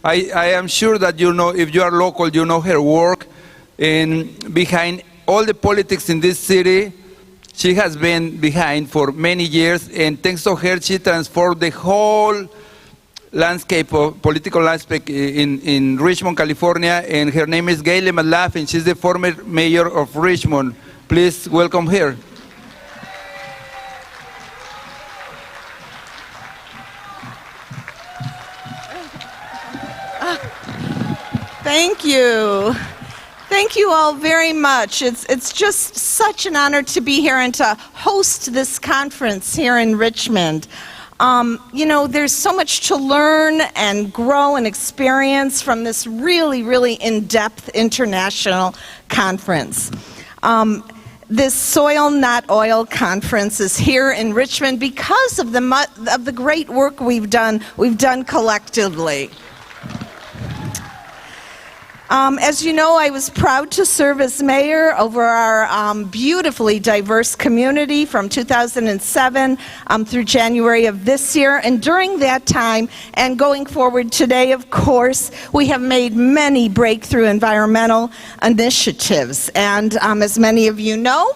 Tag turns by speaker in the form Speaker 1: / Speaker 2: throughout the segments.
Speaker 1: I am sure that you know, if you are local, you know her work. And behind all the politics in this city, she has been behind for many years. And thanks to her, she transformed the whole landscape, of political landscape in Richmond, California. And her name is Gayle McLaughin. She's the former mayor of Richmond. Please welcome her.
Speaker 2: Thank you. Thank you all very much. It's just such an honor to be here and to host this conference here in Richmond. You know, there's so much to learn and grow and experience from this really, really in-depth international conference. This Soil Not Oil conference is here in Richmond because of the great work we've done collectively. As you know, I was proud to serve as mayor over our beautifully diverse community from 2007 through January of this year. And during that time and going forward today, of course, we have made many breakthrough environmental initiatives. And as many of you know,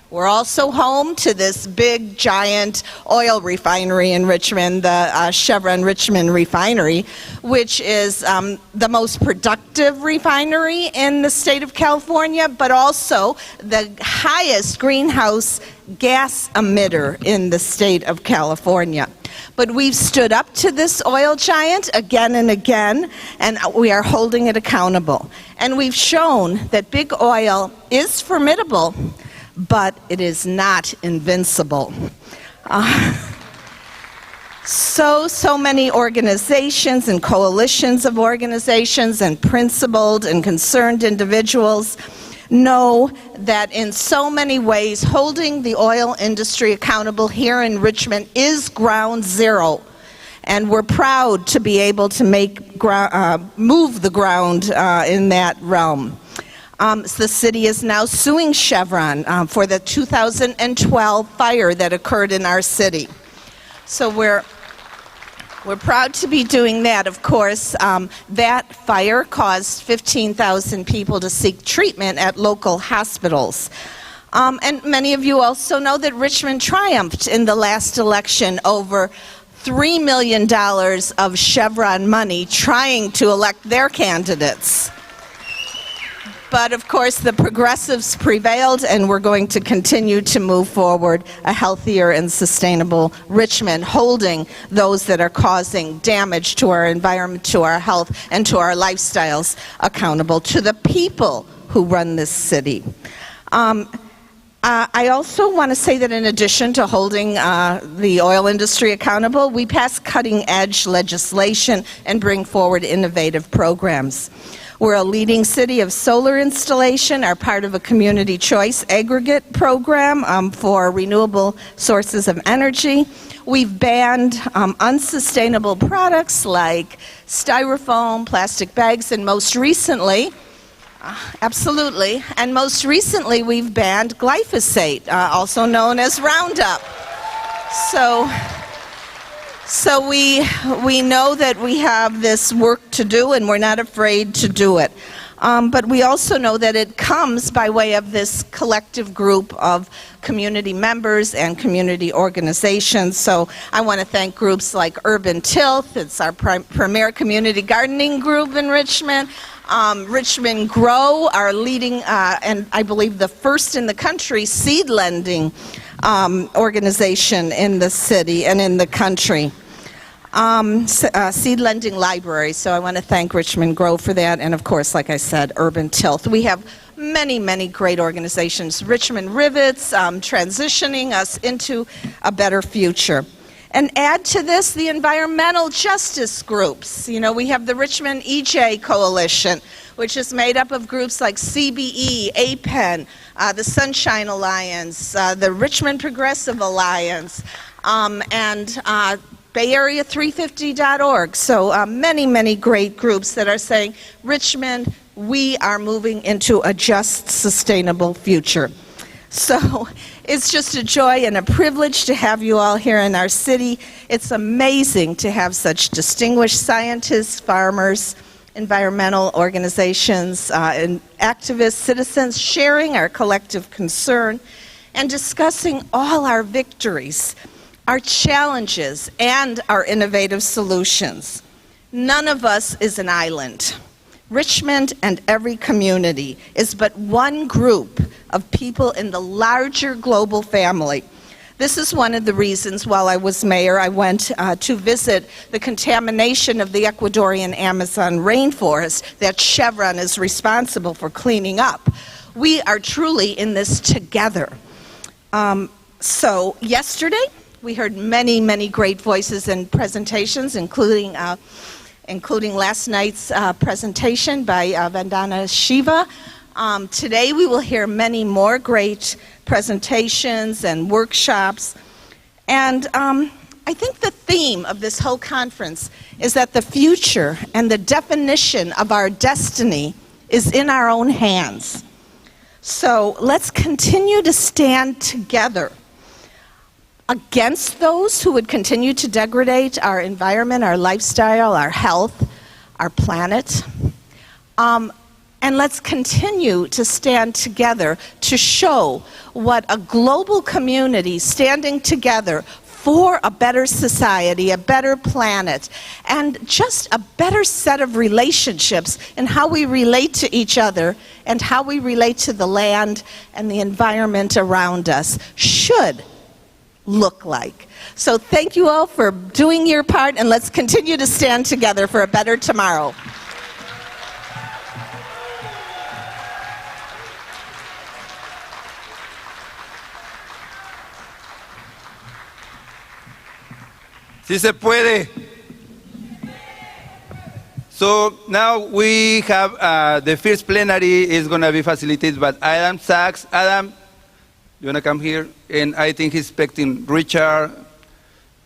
Speaker 2: we're also home to this big, giant oil refinery in Richmond, the Chevron Richmond refinery, which is the most productive refinery in the state of California, but also the highest greenhouse gas emitter in the state of California. But we've stood up to this oil giant again and again, and we are holding it accountable. And we've shown that big oil is formidable, but it is not invincible. So many organizations and coalitions of organizations and principled and concerned individuals know that in so many ways holding the oil industry accountable here in Richmond is ground zero. And we're proud to be able to move the ground in that realm. The city is now suing Chevron for the 2012 fire that occurred in our city. So we're proud to be doing that. Of course, that fire caused 15,000 people to seek treatment at local hospitals. And many of you also know that Richmond triumphed in the last election over $3 million of Chevron money trying to elect their candidates. But of course, the progressives prevailed, and we're going to continue to move forward a healthier and sustainable Richmond, holding those that are causing damage to our environment, to our health, and to our lifestyles accountable, to the people who run this city. I also want to say that in addition to holding the oil industry accountable, we pass cutting-edge legislation and bring forward innovative programs. We're a leading city of solar installation, are part of a community choice aggregate program for renewable sources of energy. We've banned unsustainable products like styrofoam, plastic bags, and most recently, and most recently we've banned glyphosate, also known as Roundup. So we know that we have this work to do, and we're not afraid to do it. But we also know that it comes by way of this collective group of community members and community organizations. So I want to thank groups like Urban Tilth. It's our premier community gardening group in Richmond. Richmond Grow, our leading, and I believe the first in the country, seed lending organization in the city and in the country. Seed lending library, so I want to thank Richmond Grow for that, and of course, like I said, Urban Tilth. We have many great organizations. Richmond Rivets, transitioning us into a better future. And add to this the environmental justice groups. You know, we have the Richmond EJ Coalition, which is made up of groups like CBE, APEN, the Sunshine Alliance, the Richmond Progressive Alliance, and Bay Area 350.org. So many great groups that are saying, Richmond, we are moving into a just, sustainable future. So it's just a joy and a privilege to have you all here in our city. It's amazing to have such distinguished scientists, farmers, environmental organizations, and activists, citizens sharing our collective concern and discussing all our victories, our challenges, and our innovative solutions. None of us is an island. Richmond and every community is but one group of people in the larger global family. This is one of the reasons while I was mayor, I went to visit the contamination of the Ecuadorian Amazon rainforest that Chevron is responsible for cleaning up. We are truly in this together. So yesterday, we heard many, many great voices and presentations, including last night's presentation by Vandana Shiva. Today we will hear many more great presentations and workshops. And I think the theme of this whole conference is that the future and the definition of our destiny is in our own hands. So let's continue to stand together against those who would continue to degrade our environment, our lifestyle, our health, our planet. And let's continue to stand together to show what a global community standing together for a better society, a better planet, and just a better set of relationships in how we relate to each other and how we relate to the land and the environment around us should look like. So thank you all for doing your part, and let's continue to stand together for a better tomorrow.
Speaker 1: Si se puede. So now we have the first plenary is going to be facilitated by Adam Sachs. Adam, you want to come here? And I think he's expecting Richard,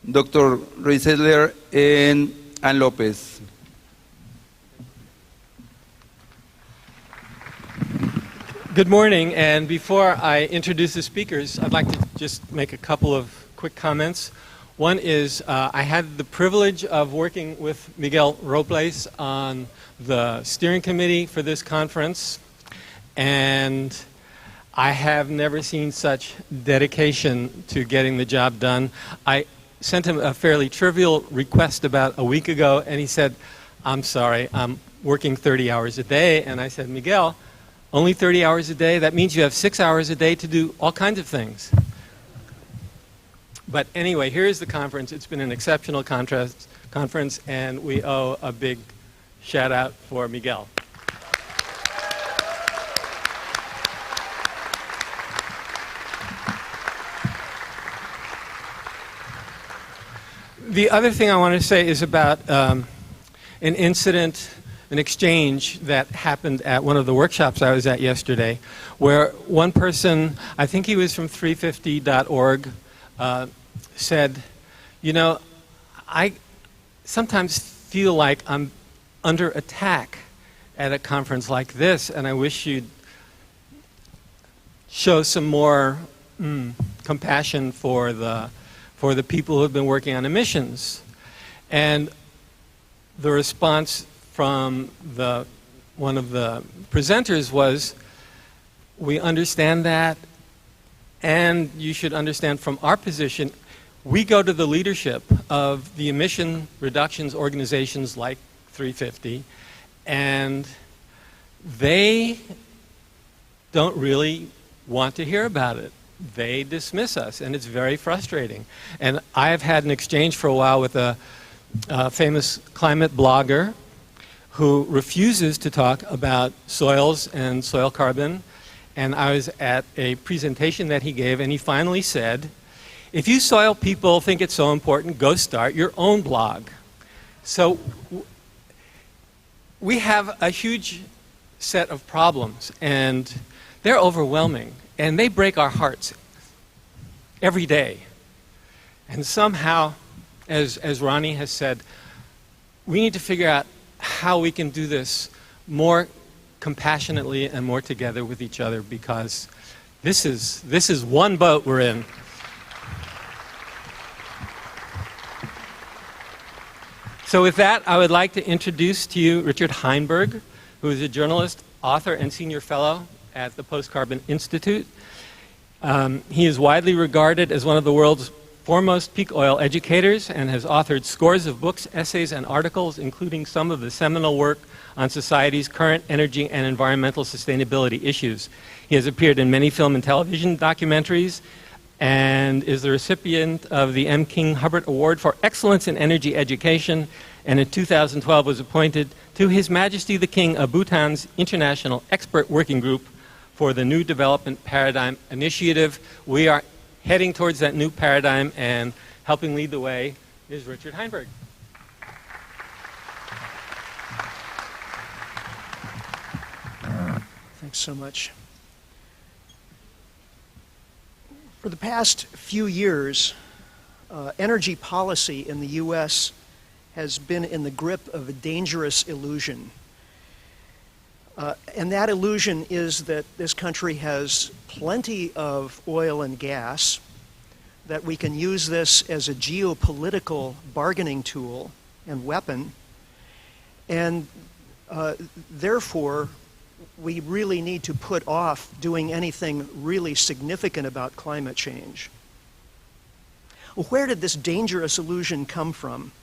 Speaker 1: Dr. Seidler, and Lopez.
Speaker 3: Good morning, and before I introduce the speakers, I'd like to just make a couple of quick comments. One is I had the privilege of working with Miguel Lopez on the steering committee for this conference, and I have never seen such dedication to getting the job done. I sent him a fairly trivial request about a week ago, and he said, "I'm sorry, I'm working 30 hours a day." And I said, "Miguel, only 30 hours a day? That means you have 6 hours a day to do all kinds of things." But anyway, here is the conference. It's been an exceptional conference, and we owe a big shout out for Miguel. The other thing I want to say is about an incident, an exchange that happened at one of the workshops I was at yesterday, where one person, I think he was from 350.org, said, "You know, I sometimes feel like I'm under attack at a conference like this, and I wish you'd show some more compassion for the people who have been working on emissions." And the response from one of the presenters was, "We understand that, and you should understand from our position, we go to the leadership of the emission reductions organizations like 350, and they don't really want to hear about it. They dismiss us, and it's very frustrating." And I've had an exchange for a while with a famous climate blogger who refuses to talk about soils and soil carbon. And I was at a presentation that he gave, and he finally said, "If you soil people think it's so important, go start your own blog." So we have a huge set of problems, and they're overwhelming, and they break our hearts every day. And somehow, as Ronnie has said, we need to figure out how we can do this more compassionately and more together with each other, because This is one boat we're in. So with that, I would like to introduce to you Richard Heinberg, who is a journalist, author, and senior fellow at the Post-Carbon Institute. He is widely regarded as one of the world's foremost peak oil educators and has authored scores of books, essays, and articles, including some of the seminal work on society's current energy and environmental sustainability issues. He has appeared in many film and television documentaries and is the recipient of the M. King Hubbard Award for Excellence in Energy Education, and in 2012 was appointed to His Majesty the King of Bhutan's International Expert Working Group for the New Development Paradigm Initiative. We are heading towards that new paradigm, and helping lead the way is Richard Heinberg.
Speaker 4: Thanks so much. For the past few years, energy policy in the U.S. has been in the grip of a dangerous illusion. And that illusion is that this country has plenty of oil and gas, that we can use this as a geopolitical bargaining tool and weapon, and therefore we really need to put off doing anything really significant about climate change. Well, where did this dangerous illusion come from?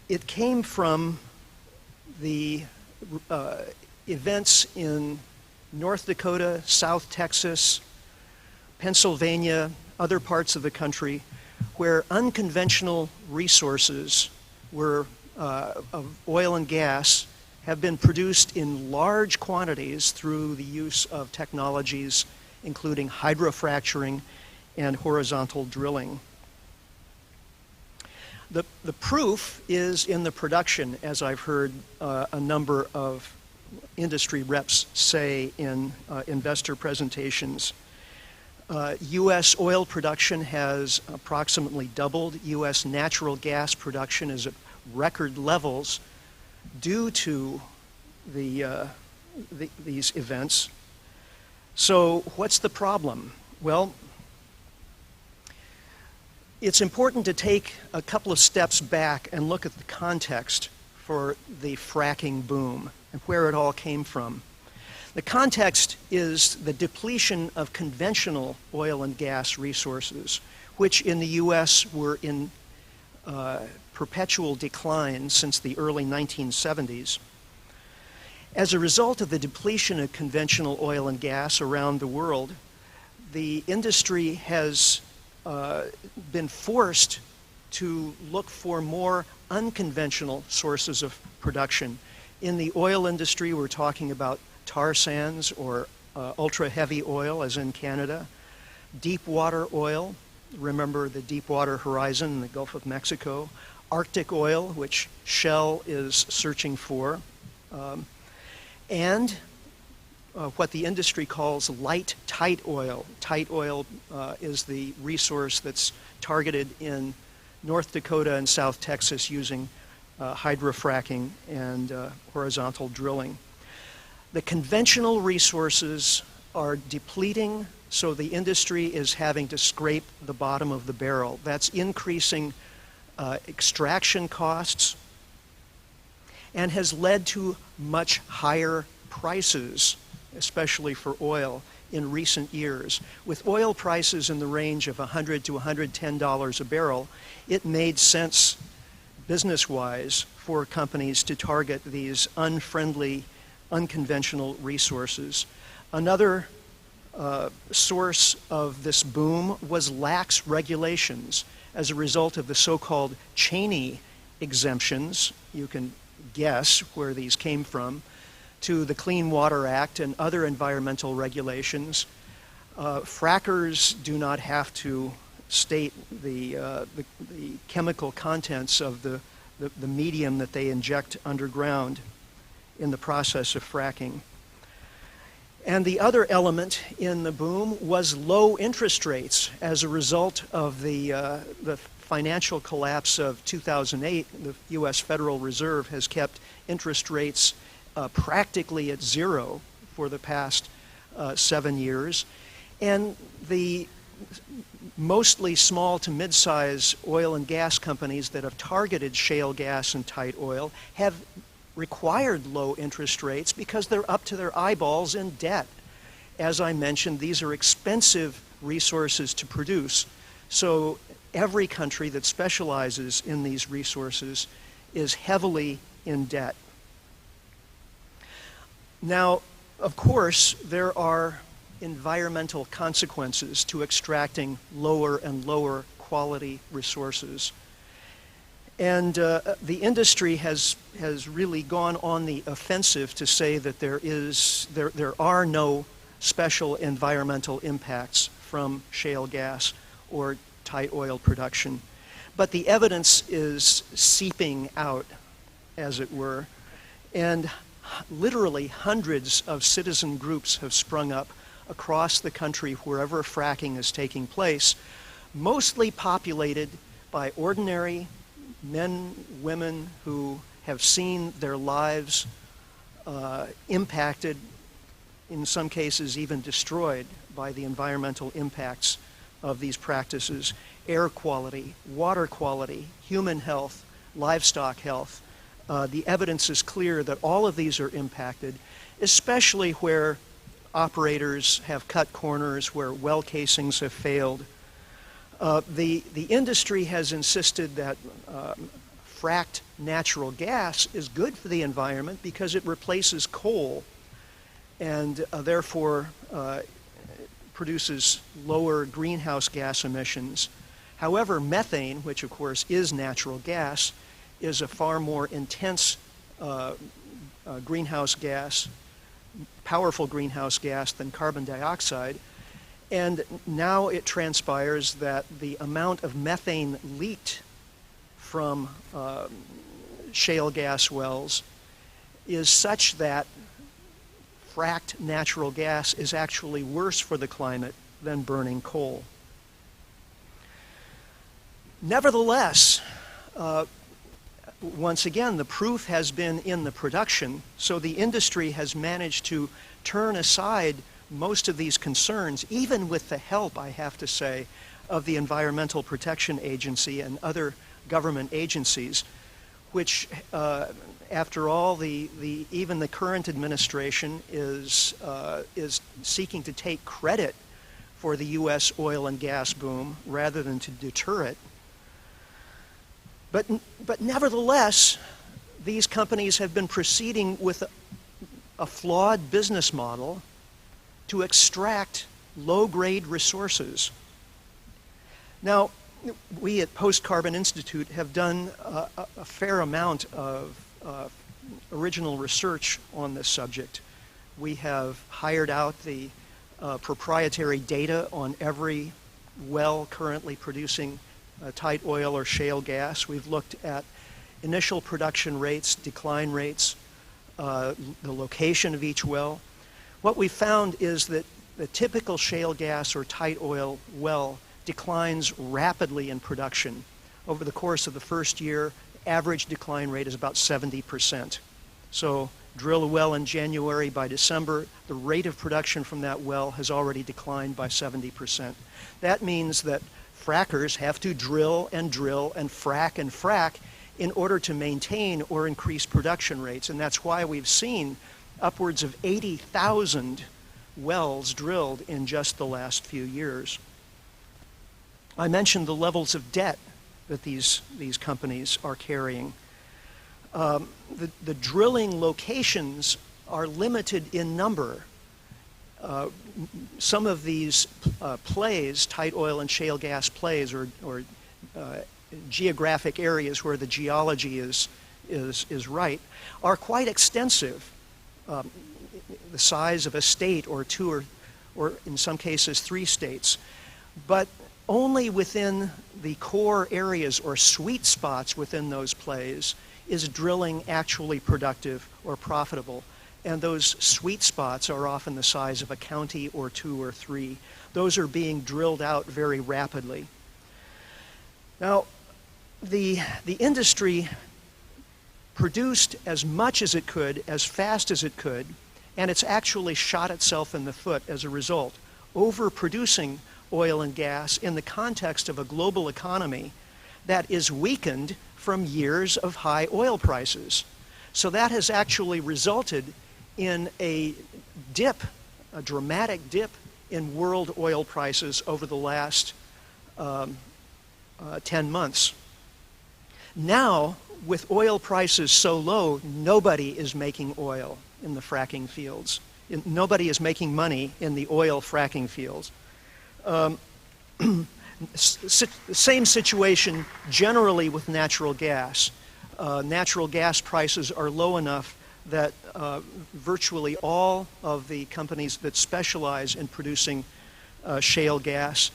Speaker 4: It came from the events in North Dakota, South Texas, Pennsylvania, other parts of the country, where unconventional resources of oil and gas have been produced in large quantities through the use of technologies including hydrofracturing and horizontal drilling. The proof is in the production, as I've heard a number of industry reps say in investor presentations. U.S. oil production has approximately doubled. U.S. natural gas production is at record levels due to these events. So what's the problem? Well, it's important to take a couple of steps back and look at the context for the fracking boom and where it all came from. The context is the depletion of conventional oil and gas resources, which in the U.S. were in perpetual decline since the early 1970s. As a result of the depletion of conventional oil and gas around the world, the industry has been forced to look for more unconventional sources of production. In the oil industry, we're talking about tar sands or ultra-heavy oil, as in Canada, deep water oil, remember the Deepwater Horizon in the Gulf of Mexico, Arctic oil, which Shell is searching for, and what the industry calls light tight oil. Tight oil is the resource that's targeted in North Dakota and South Texas using hydrofracking and horizontal drilling. The conventional resources are depleting, so the industry is having to scrape the bottom of the barrel. That's increasing extraction costs and has led to much higher prices, especially for oil, in recent years. With oil prices in the range of $100 to $110 a barrel, it made sense business-wise for companies to target these unfriendly, unconventional resources. Another source of this boom was lax regulations as a result of the so-called Cheney exemptions. You can guess where these came from, to the Clean Water Act and other environmental regulations. Frackers do not have to state the chemical contents of the medium that they inject underground in the process of fracking. And the other element in the boom was low interest rates. As a result of the financial collapse of 2008, the U.S. Federal Reserve has kept interest rates practically at zero for the past 7 years. And the mostly small to mid-size oil and gas companies that have targeted shale gas and tight oil have required low interest rates because they're up to their eyeballs in debt. As I mentioned, these are expensive resources to produce. So every country that specializes in these resources is heavily in debt. Now, of course, there are environmental consequences to extracting lower and lower quality resources. And the industry has really gone on the offensive to say that there are no special environmental impacts from shale gas or tight oil production. But the evidence is seeping out, as it were, and literally hundreds of citizen groups have sprung up across the country wherever fracking is taking place, mostly populated by ordinary men, women who have seen their lives impacted, in some cases even destroyed, by the environmental impacts of these practices. Air quality, water quality, human health, livestock health. The evidence is clear that all of these are impacted, especially where operators have cut corners, where well casings have failed. The industry has insisted that fracked natural gas is good for the environment because it replaces coal and therefore produces lower greenhouse gas emissions. However, methane, which of course is natural gas, is a far more intense greenhouse gas, powerful greenhouse gas than carbon dioxide. And now it transpires that the amount of methane leaked from shale gas wells is such that fracked natural gas is actually worse for the climate than burning coal. Nevertheless, once again, the proof has been in the production, so the industry has managed to turn aside most of these concerns, even with the help, I have to say, of the Environmental Protection Agency and other government agencies, which, after all, even the current administration is seeking to take credit for the U.S. oil and gas boom rather than to deter it. But nevertheless, these companies have been proceeding with a flawed business model to extract low-grade resources. Now, we at Post Carbon Institute have done a fair amount of original research on this subject. We have hired out the proprietary data on every well currently producing tight oil or shale gas. We've looked at initial production rates, decline rates, the location of each well. What we found is that the typical shale gas or tight oil well declines rapidly in production. Over the course of the first year, average decline rate is about 70%. So drill a well in January, by December, the rate of production from that well has already declined by 70%. That means that frackers have to drill and frack in order to maintain or increase production rates. And that's why we've seen upwards of 80,000 wells drilled in just the last few years. I mentioned the levels of debt that these companies are carrying. The drilling locations are limited in number. Some of these plays, tight oil and shale gas plays, or geographic areas where the geology is right, are quite extensive. The size of a state or two, or in some cases 3 states. But only within the core areas or sweet spots within those plays is drilling actually productive or profitable. And those sweet spots are often the size of a county or 2 or 3. Those are being drilled out very rapidly. Now, the industry produced as much as it could, as fast as it could, and it's actually shot itself in the foot as a result, overproducing oil and gas in the context of a global economy that is weakened from years of high oil prices. So that has actually resulted in a dip, a dramatic dip in world oil prices over the last 10 months. Now, with oil prices so low, nobody is making oil in the fracking fields. Nobody is making money in the oil fracking fields. Same situation generally with natural gas. Natural gas prices are low enough that virtually all of the companies that specialize in producing shale gas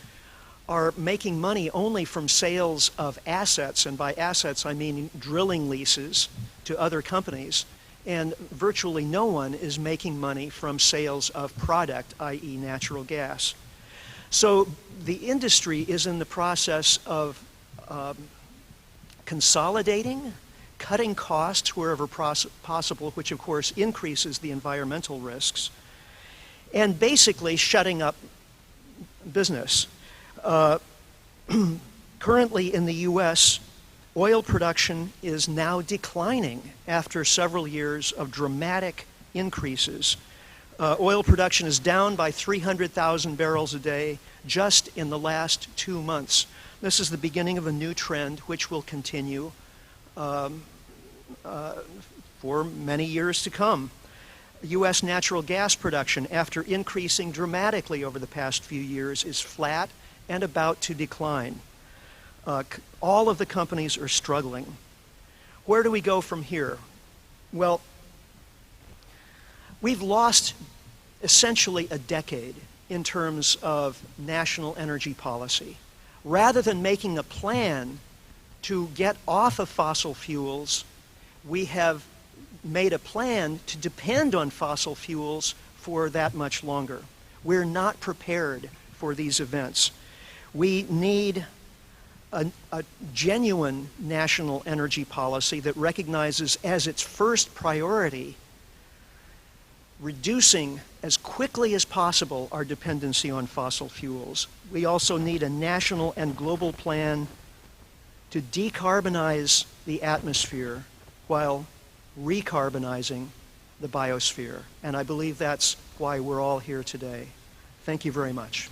Speaker 4: are making money only from sales of assets, and by assets I mean drilling leases to other companies, and virtually no one is making money from sales of product, i.e. natural gas. So the industry is in the process of consolidating, cutting costs wherever possible, which of course increases the environmental risks, and basically shutting up business. Currently in the U.S., oil production is now declining after several years of dramatic increases. Oil production is down by 300,000 barrels a day just in the last 2 months. This is the beginning of a new trend which will continue for many years to come. U.S. natural gas production, after increasing dramatically over the past few years, is flat and about to decline. All of the companies are struggling. Where do we go from here? Well, we've lost essentially a decade in terms of national energy policy. Rather than making a plan to get off of fossil fuels, we have made a plan to depend on fossil fuels for that much longer. We're not prepared for these events. We need a genuine national energy policy that recognizes as its first priority reducing as quickly as possible our dependency on fossil fuels. We also need a national and global plan to decarbonize the atmosphere while recarbonizing the biosphere. And I believe that's why we're all here today. Thank you very much.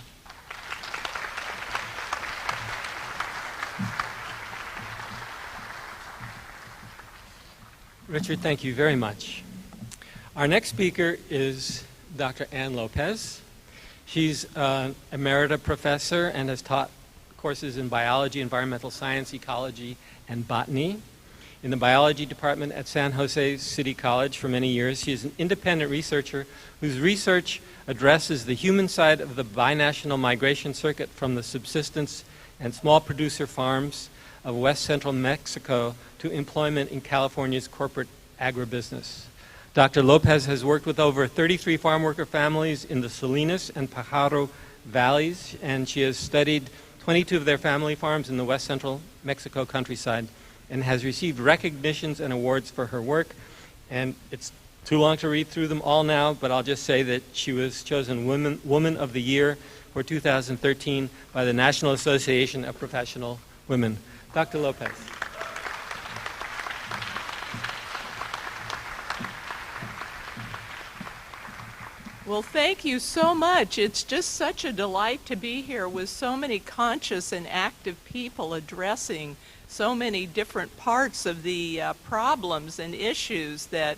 Speaker 3: Richard, thank you very much. Our next speaker is Dr. Ann Lopez. She's an emerita professor and has taught courses in biology, environmental science, ecology, and botany in the biology department at San Jose City College for many years. She is an independent researcher whose research addresses the human side of the binational migration circuit from the subsistence and small producer farms of west central Mexico to employment in California's corporate agribusiness. Dr. Lopez has worked with over 33 farm worker families in the Salinas and Pajaro valleys, and she has studied 22 of their family farms in the west central Mexico countryside and has received recognitions and awards for her work. And it's too long to read through them all now, but I'll just say that she was chosen Woman of the Year for 2013 by the National Association of Professional Women. Dr. Lopez.
Speaker 5: Well, thank you so much. It's just such a delight to be here with so many conscious and active people addressing so many different parts of the problems and issues that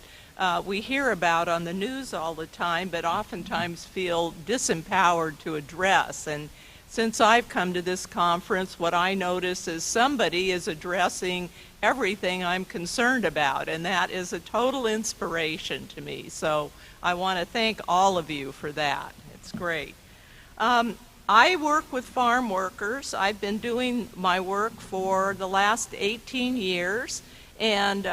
Speaker 5: we hear about on the news all the time, but oftentimes feel disempowered to address. And since I've come to this conference, what I notice is somebody is addressing everything I'm concerned about, and that is a total inspiration to me. So I want to thank all of you for that. It's great. I work with farm workers. I've been doing my work for the last 18 years, and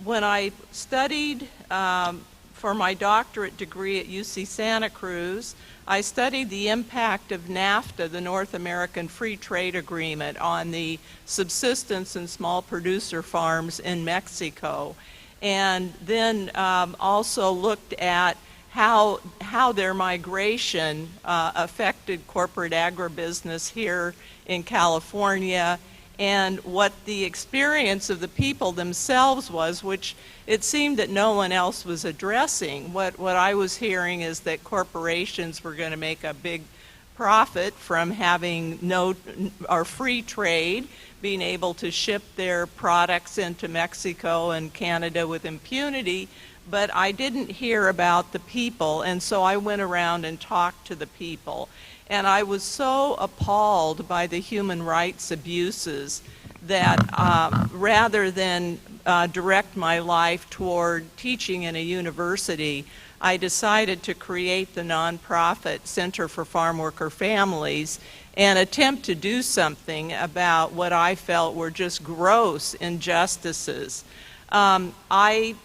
Speaker 5: when I studied for my doctorate degree at UC Santa Cruz, I studied the impact of NAFTA, the North American Free Trade Agreement, on the subsistence and small producer farms in Mexico, and then also looked at how their migration affected corporate agribusiness here in California, and what the experience of the people themselves was, which it seemed that no one else was addressing. What I was hearing is that corporations were going to make a big profit from having no or free trade, being able to ship their products into Mexico and Canada with impunity, but I didn't hear about the people, and so I went around and talked to the people. And I was so appalled by the human rights abuses that rather than direct my life toward teaching in a university, I decided to create the nonprofit Center for Farmworker Families and attempt to do something about what I felt were just gross injustices. I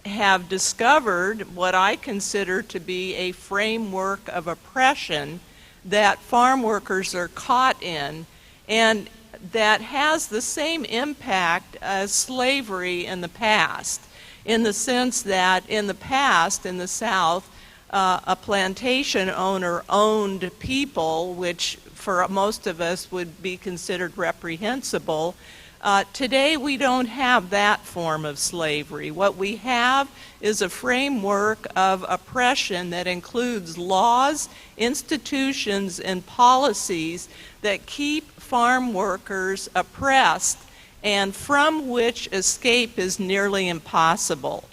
Speaker 5: have discovered what I consider to be a framework of oppression that farm workers are caught in, and that has the same impact as slavery in the past, in the sense that in the past in the South, a plantation owner owned people, which for most of us would be considered reprehensible. Today we don't have that form of slavery. What we have is a framework of oppression that includes laws, institutions, and policies that keep farm workers oppressed and from which escape is nearly impossible.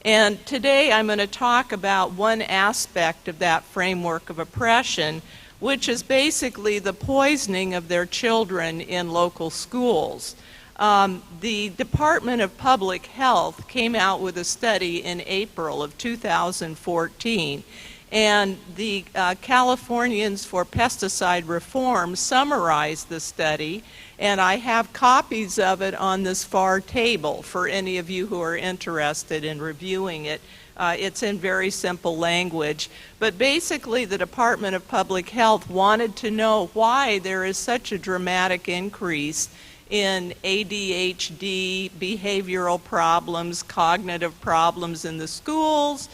Speaker 5: And today I'm going to talk about one aspect of that framework of oppression, which is basically the poisoning of their children in local schools. The Department of Public Health came out with a study in April of 2014, and the Californians for Pesticide Reform summarized the study, and I have copies of it on this far table for any of you who are interested in reviewing it. It's in very simple language, but basically the Department of Public Health wanted to know why there is such a dramatic increase in ADHD, behavioral problems, cognitive problems in the schools.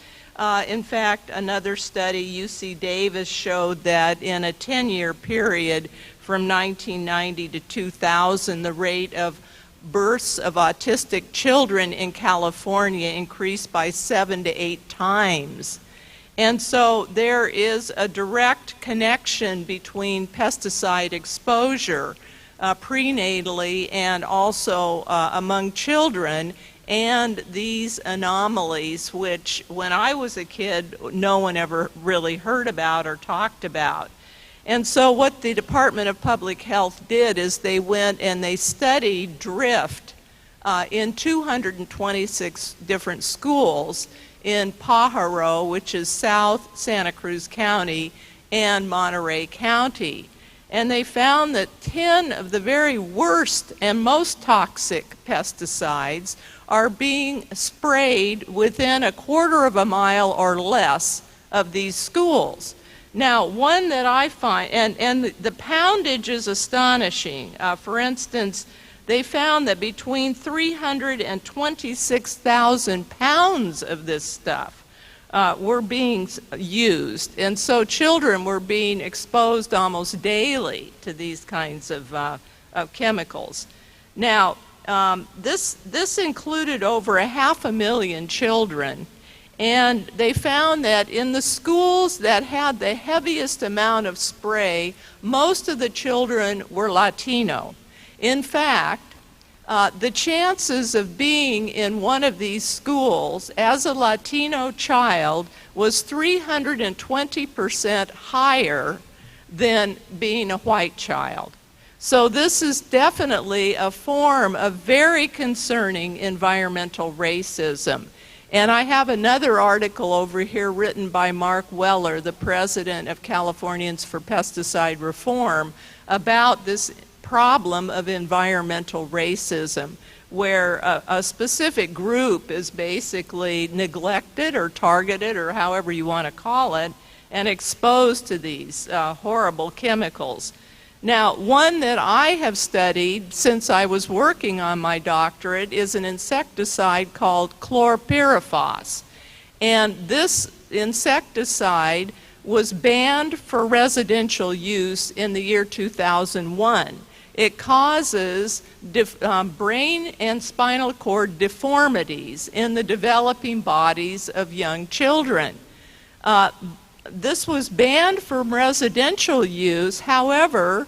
Speaker 5: In fact, another study, UC Davis, showed that in a 10-year period from 1990 to 2000, the rate of births of autistic children in California increased by 7 to 8 times. And so there is a direct connection between pesticide exposure prenatally and also among children and these anomalies, which when I was a kid no one ever really heard about or talked about. And so what the Department of Public Health did is they went and they studied drift in 226 different schools in Pajaro, which is South Santa Cruz County, and Monterey County. And they found that 10 of the very worst and most toxic pesticides are being sprayed within a quarter of a mile or less of these schools. Now, one that I find, and the poundage is astonishing. For instance, they found that between 300 and 26,000 pounds of this stuff were being used. And so children were being exposed almost daily to these kinds of chemicals. Now, this included over 500,000 children. And they found that in the schools that had the heaviest amount of spray, most of the children were Latino. In fact, the chances of being in one of these schools as a Latino child was 320% higher than being a white child. So this is definitely a form of very concerning environmental racism. And I have another article over here written by Mark Weller, the president of Californians for Pesticide Reform, about this problem of environmental racism, where a specific group is basically neglected or targeted, or however you want to call it, and exposed to these horrible chemicals. Now, one that I have studied since I was working on my doctorate is an insecticide called Chlorpyrifos. And this insecticide was banned for residential use in the year 2001. It causes brain and spinal cord deformities in the developing bodies of young children. This was banned from residential use. However,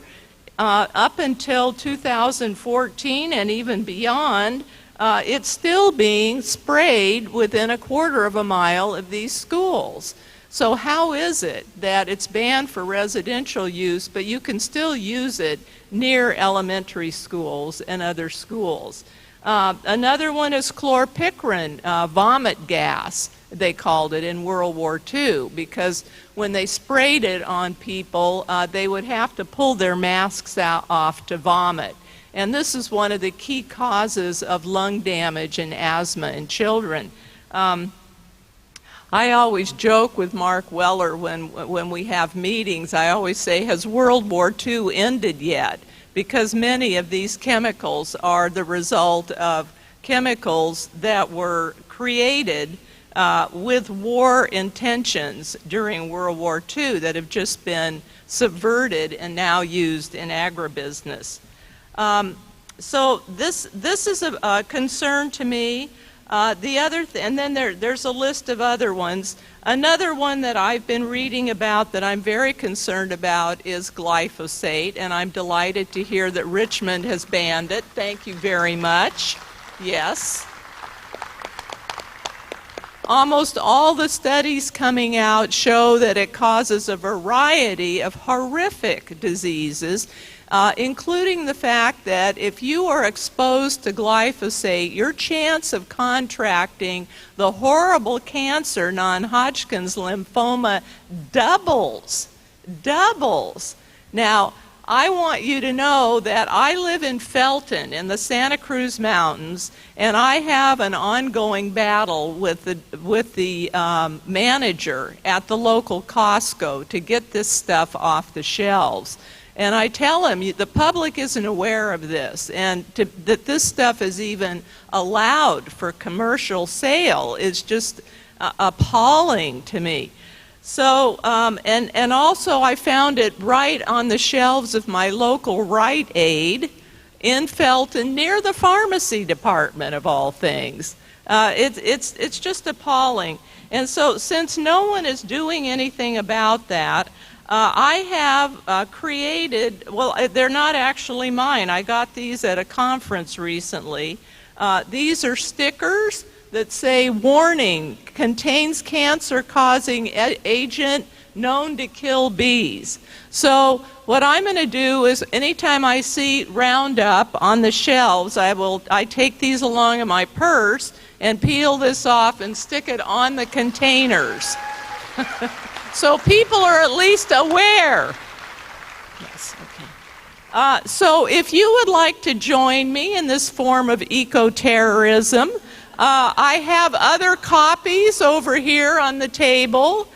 Speaker 5: up until 2014 and even beyond, it's still being sprayed within a quarter of a mile of these schools. So how is it that it's banned for residential use, but you can still use it near elementary schools and other schools? Another one is Chloropicrin Vomit Gas, they called it in World War II, because when they sprayed it on people, they would have to pull their masks off to vomit. And this is one of the key causes of lung damage and asthma in children. I always joke with Mark Weller when we have meetings. I always say, has World War II ended yet? Because many of these chemicals are the result of chemicals that were created with war intentions during World War II that have just been subverted and now used in agribusiness. So this is a concern to me. And then there's a list of other ones. Another one that I've been reading about that I'm very concerned about is glyphosate, and I'm delighted to hear that Richmond has banned it. Thank you very much. Yes. Almost all the studies coming out show that it causes a variety of horrific diseases, including the fact that if you are exposed to glyphosate, your chance of contracting the horrible cancer, non-Hodgkin's lymphoma, doubles. Now, I want you to know that I live in Felton in the Santa Cruz Mountains, and I have an ongoing battle with the manager at the local Costco to get this stuff off the shelves. And I tell him, the public isn't aware of this, and that this stuff is even allowed for commercial sale is just appalling to me. So, and also I found it right on the shelves of my local Rite Aid in Felton, near the pharmacy department of all things. It's just appalling. And so since no one is doing anything about that, I have created, well, they're not actually mine. I got these at a conference recently. These are stickers that say, warning, contains cancer-causing agent known to kill bees. So what I'm going to do is anytime I see Roundup on the shelves, I take these along in my purse and peel this off and stick it on the containers. So people are at least aware. Yes, okay. So if you would like to join me in this form of eco-terrorism, I have other copies over here on the table.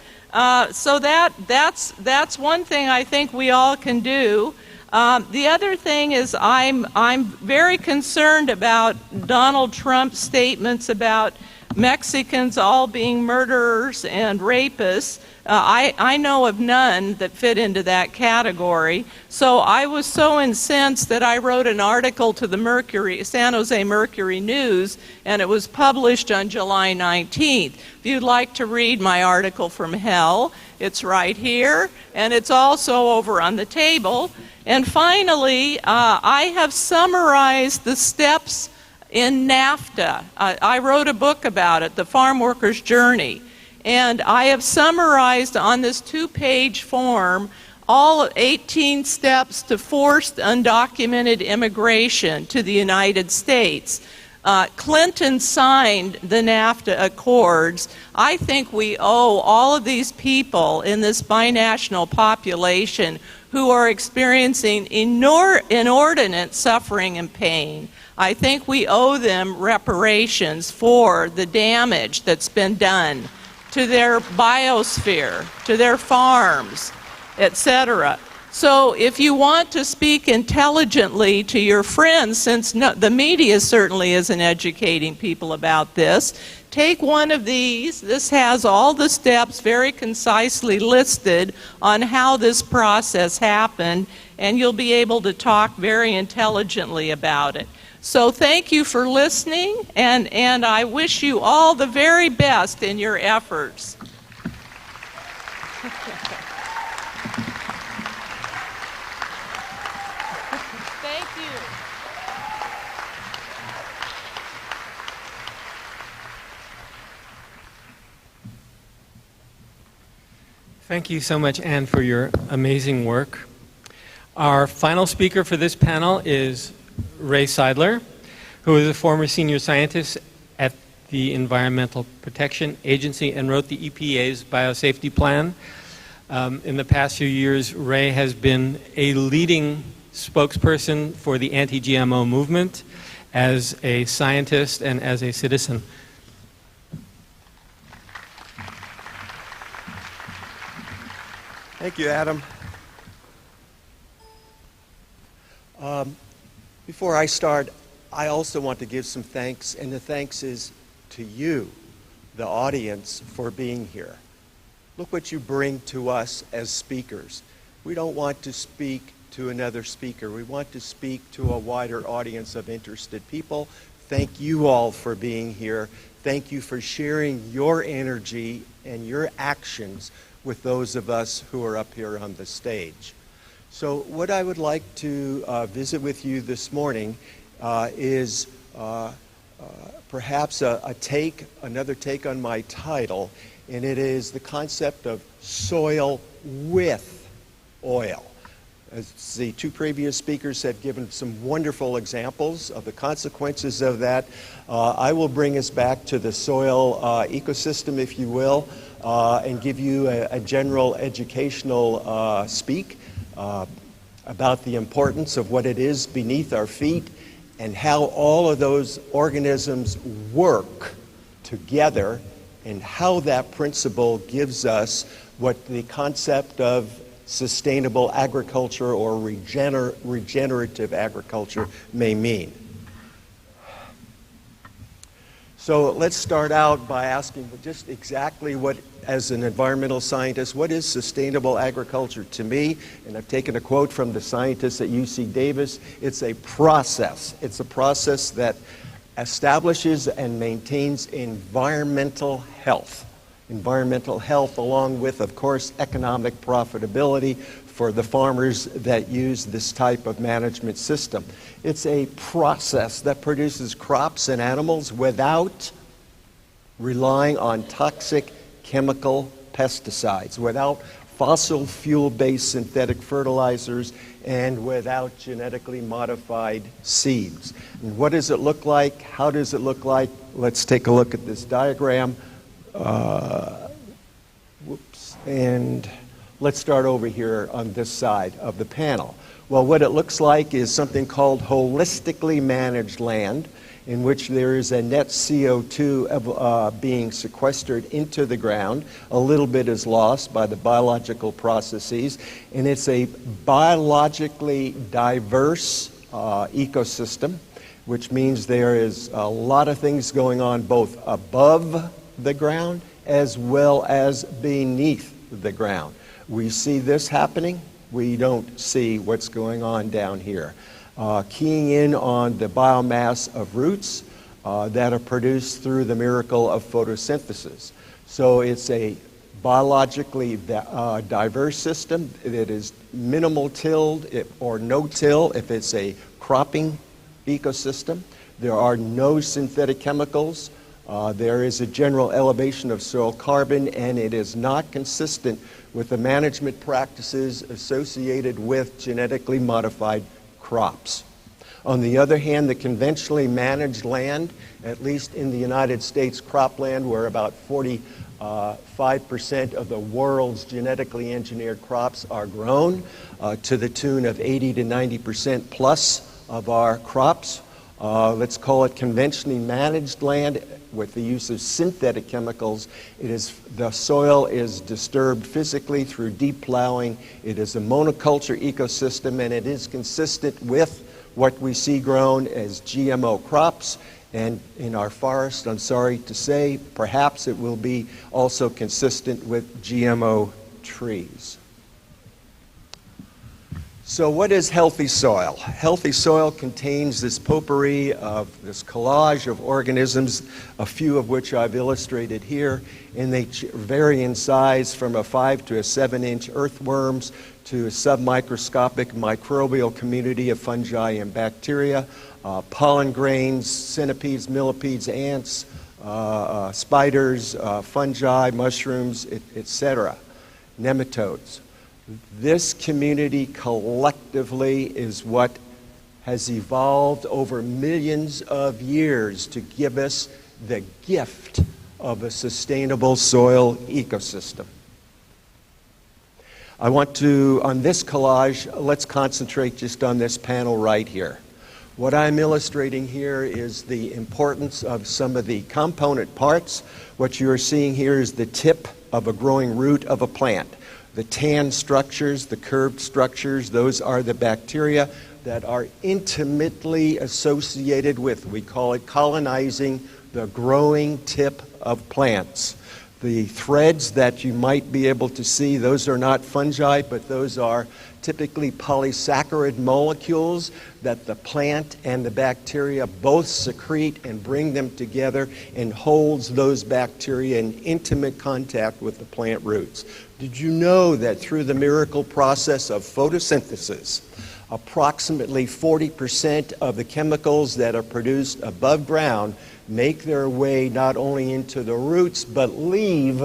Speaker 5: So that's one thing I think we all can do. The other thing is I'm very concerned about Donald Trump's statements about Mexicans all being murderers and rapists. I know of none that fit into that category. So I was so incensed that I wrote an article to the San Jose Mercury News, and it was published on July 19th. If you'd like to read my article from hell, it's right here, and it's also over on the table. And finally, I have summarized the steps in NAFTA. I wrote a book about it, The Farmworker's Journey. And I have summarized on this 2-page form all 18 steps to forced undocumented immigration to the United States. Clinton signed the Nafta Accords. I think we owe all of these people in this binational population who are experiencing inordinate suffering and pain. I think we owe them reparations for the damage that's been done to their biosphere, to their farms, etc. So if you want to speak intelligently to your friends, since the media certainly isn't educating people about this, take one of these. This has all the steps very concisely listed on how this process happened, and you'll be able to talk very intelligently about it. So thank you for listening, and I wish you all the very best in your efforts. Thank you.
Speaker 3: Thank you so much, Anne, for your amazing work. Our final speaker for this panel is Ray Seidler, who is a former senior scientist at the Environmental Protection Agency and wrote the EPA's biosafety plan. In the past few years, Ray has been a leading spokesperson for the anti-GMO movement as a scientist and as a citizen.
Speaker 6: Thank you, Adam. Before I start, I also want to give some thanks, and the thanks is to you, the audience, for being here. Look what you bring to us as speakers. We don't want to speak to another speaker. We want to speak to a wider audience of interested people. Thank you all for being here. Thank you for sharing your energy and your actions with those of us who are up here on the stage. So what I would like to visit with you this morning is perhaps another take on my title, and it is the concept of soil with oil. As the two previous speakers have given some wonderful examples of the consequences of that, I will bring us back to the soil ecosystem, if you will, and give you a general educational speak about the importance of what it is beneath our feet and how all of those organisms work together and how that principle gives us what the concept of sustainable agriculture or regenerative agriculture may mean. So let's start out by asking just exactly what, as an environmental scientist, what is sustainable agriculture to me? And I've taken a quote from the scientists at UC Davis. It's a process. It's a process that establishes and maintains environmental health. Environmental health along with, of course, economic profitability for the farmers that use this type of management system. It's a process that produces crops and animals without relying on toxic chemical pesticides, without fossil fuel-based synthetic fertilizers, and without genetically modified seeds. And what does it look like? How does it look like? Let's take a look at this diagram. And let's start over here on this side of the panel. Well, what it looks like is something called holistically managed land, in which there is a net CO2 being sequestered into the ground. A little bit is lost by the biological processes, and it's a biologically diverse ecosystem, which means there is a lot of things going on both above the ground as well as beneath the ground. We see this happening. We don't see what's going on down here. Keying in on the biomass of roots that are produced through the miracle of photosynthesis. So it's a biologically diverse system. It is minimal tilled or no till if it's a cropping ecosystem. There are no synthetic chemicals. There is a general elevation of soil carbon, and it is not consistent with the management practices associated with genetically modified crops. On the other hand, the conventionally managed land, at least in the United States cropland, where about 45% of the world's genetically engineered crops are grown, to the tune of 80 to 90% plus of our crops let's call it conventionally managed land with the use of synthetic chemicals. The soil is disturbed physically through deep plowing. It is a monoculture ecosystem, and it is consistent with what we see grown as GMO crops. And in our forest, I'm sorry to say, perhaps it will be also consistent with GMO trees. So what is healthy soil? Healthy soil contains this potpourri of this collage of organisms, a few of which I've illustrated here, and they vary in size from a 5 to a 7-inch earthworms to a submicroscopic microbial community of fungi and bacteria, pollen grains, centipedes, millipedes, ants, spiders, fungi, mushrooms, etc., nematodes. This community collectively is what has evolved over millions of years to give us the gift of a sustainable soil ecosystem. I want to, on this collage, let's concentrate just on this panel right here. What I'm illustrating here is the importance of some of the component parts. What you're seeing here is the tip of a growing root of a plant. The tan structures, the curved structures, those are the bacteria that are intimately associated with, we call it colonizing the growing tip of plants. The threads that you might be able to see, those are not fungi, but those are typically polysaccharide molecules that the plant and the bacteria both secrete and bring them together and holds those bacteria in intimate contact with the plant roots. Did you know that through the miracle process of photosynthesis, approximately 40% of the chemicals that are produced above ground make their way not only into the roots, but leave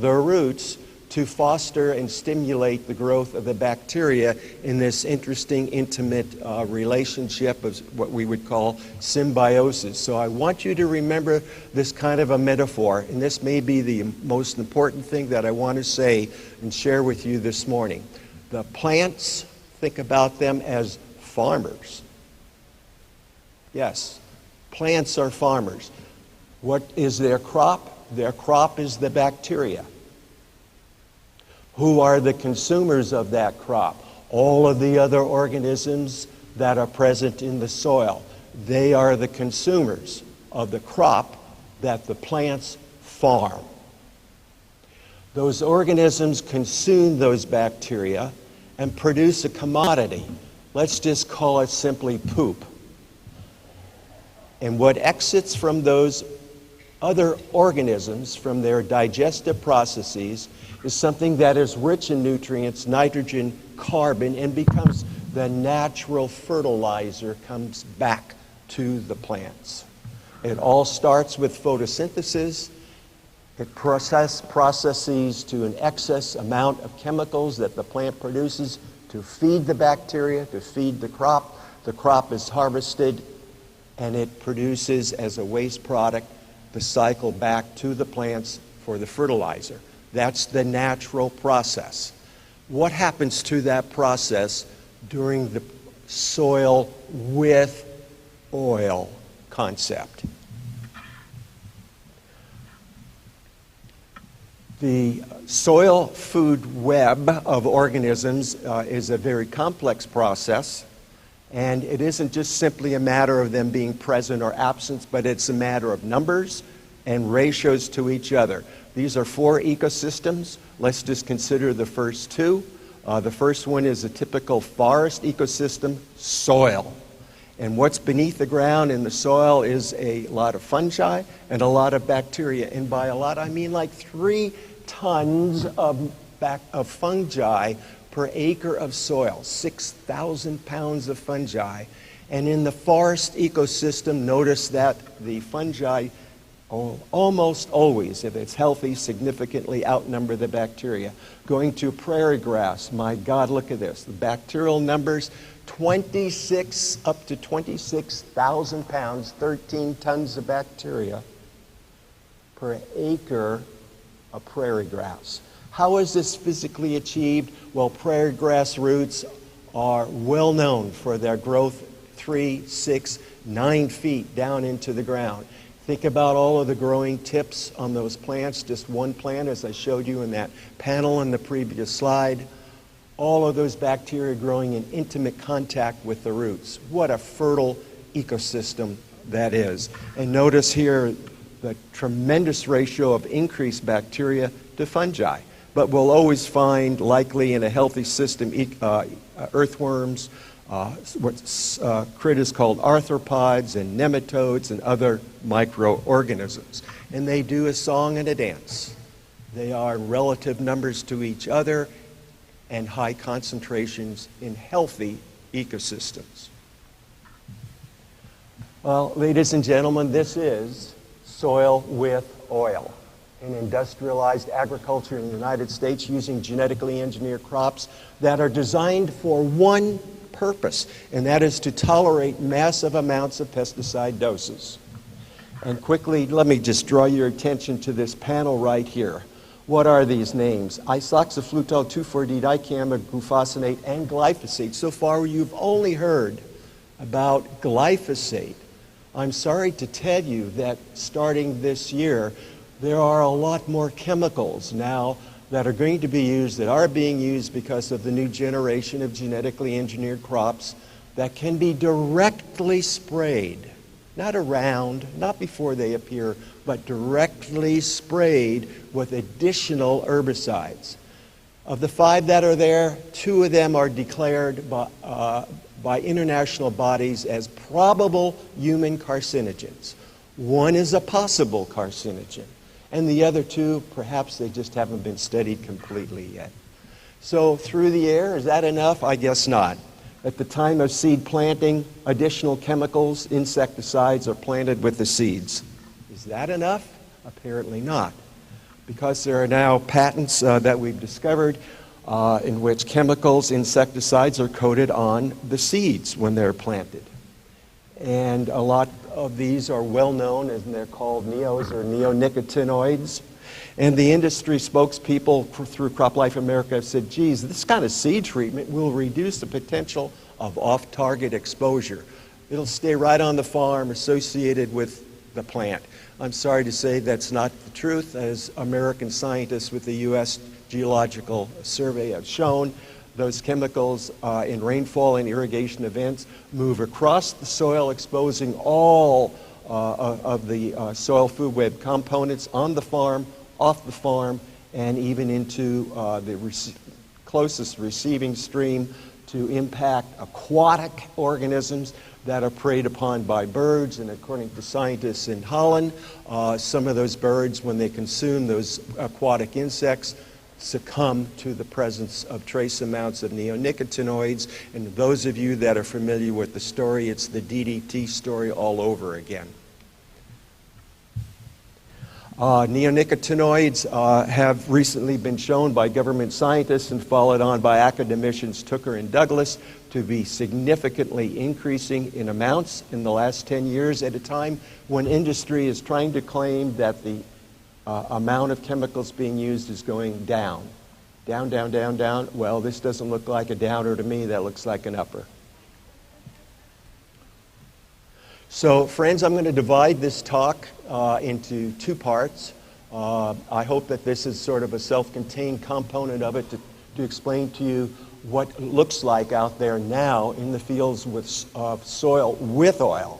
Speaker 6: the roots to foster and stimulate the growth of the bacteria in this interesting, intimate relationship of what we would call symbiosis. So I want you to remember this kind of a metaphor, and this may be the most important thing that I want to say and share with you this morning. The plants, think about them as farmers. Yes, plants are farmers. What is their crop? Their crop is the bacteria. Who are the consumers of that crop? All of the other organisms that are present in the soil. They are the consumers of the crop that the plants farm. Those organisms consume those bacteria and produce a commodity. Let's just call it simply poop. And what exits from those other organisms, from their digestive processes, is something that is rich in nutrients, nitrogen, carbon, and becomes the natural fertilizer, comes back to the plants. It all starts with photosynthesis. It processes to an excess amount of chemicals that the plant produces to feed the bacteria, to feed the crop. The crop is harvested, and it produces as a waste product the cycle back to the plants for the fertilizer. That's the natural process. What happens to that process during the soil with oil concept? The soil food web of organisms is a very complex process, and it isn't just simply a matter of them being present or absent, but it's a matter of numbers and ratios to each other. These are 4 ecosystems. Let's just consider the first 2. The first one is a typical forest ecosystem, soil. And what's beneath the ground in the soil is a lot of fungi and a lot of bacteria. And by a lot, I mean like 3 tons of fungi per acre of soil, 6,000 pounds of fungi. And in the forest ecosystem, notice that the fungi almost always, if it's healthy, significantly outnumber the bacteria. Going to prairie grass, my God, look at this. The bacterial numbers, 26 up to 26,000 pounds, 13 tons of bacteria per acre of prairie grass. How is this physically achieved? Well, prairie grass roots are well known for their growth 3, 6, 9 feet down into the ground. Think about all of the growing tips on those plants, just one plant as I showed you in that panel in the previous slide. All of those bacteria growing in intimate contact with the roots. What a fertile ecosystem that is. And notice here the tremendous ratio of increased bacteria to fungi. But we'll always find, likely in a healthy system, earthworms, critters called arthropods and nematodes and other microorganisms. And they do a song and a dance. They are in relative numbers to each other and high concentrations in healthy ecosystems. Well, ladies and gentlemen, this is soil with oil. In industrialized agriculture in the United States using genetically engineered crops that are designed for one purpose, and that is to tolerate massive amounts of pesticide doses. And quickly, let me just draw your attention to this panel right here. What are these names? Isoxaflutol 2,4-didicam, glufosinate, and glyphosate. So far, you've only heard about glyphosate. I'm sorry to tell you that starting this year, there are a lot more chemicals now that are going to be used, that are being used because of the new generation of genetically engineered crops that can be directly sprayed, not around, not before they appear, but directly sprayed with additional herbicides. Of the 5 that are there, 2 of them are declared by international bodies as probable human carcinogens. 1 is a possible carcinogen. And the other 2, perhaps they just haven't been studied completely yet. So through the air, is that enough? I guess not. At the time of seed planting, additional chemicals, insecticides are planted with the seeds. Is that enough? Apparently not. Because there are now patents that we've discovered in which chemicals, insecticides are coated on the seeds when they're planted. And a lot of these are well known, and they're called neos or neonicotinoids. And the industry spokespeople through CropLife America have said, geez, this kind of seed treatment will reduce the potential of off-target exposure. It'll stay right on the farm associated with the plant. I'm sorry to say that's not the truth, as American scientists with the U.S. Geological Survey have shown. Those chemicals in rainfall and irrigation events move across the soil, exposing all of the soil food web components on the farm, off the farm, and even into the closest receiving stream to impact aquatic organisms that are preyed upon by birds. And according to scientists in Holland, some of those birds, when they consume those aquatic insects, succumb to the presence of trace amounts of neonicotinoids. And those of you that are familiar with the story, it's the DDT story all over again. Neonicotinoids have recently been shown by government scientists and followed on by academicians Tucker and Douglas to be significantly increasing in amounts in the last 10 years, at a time when industry is trying to claim that the amount of chemicals being used is going down. Down, down, down, down. Well, this doesn't look like a downer to me. That looks like an upper. So, friends, I'm going to divide this talk into 2 parts. I hope that this is sort of a self-contained component of it to explain to you what it looks like out there now in the fields of soil with oil.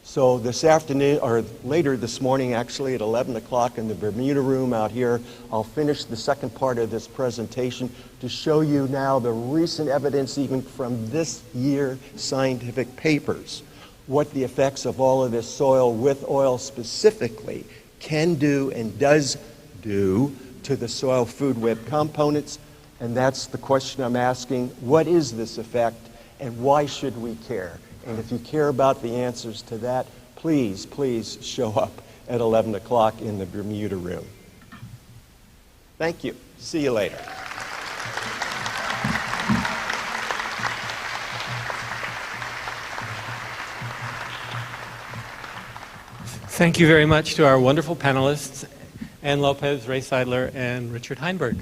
Speaker 6: So this afternoon, or later this morning actually, at 11 o'clock in the Bermuda room out here, I'll finish the second part of this presentation to show you now the recent evidence, even from this year's scientific papers, what the effects of all of this soil with oil specifically can do and does do to the soil food web components. And that's the question I'm asking: what is this effect and why should we care? And if you care about the answers to that, please, please show up at 11 o'clock in the Bermuda room. Thank you. See you later.
Speaker 3: Thank you very much to our wonderful panelists, Ann Lopez, Ray Seidler, and Richard Heinberg.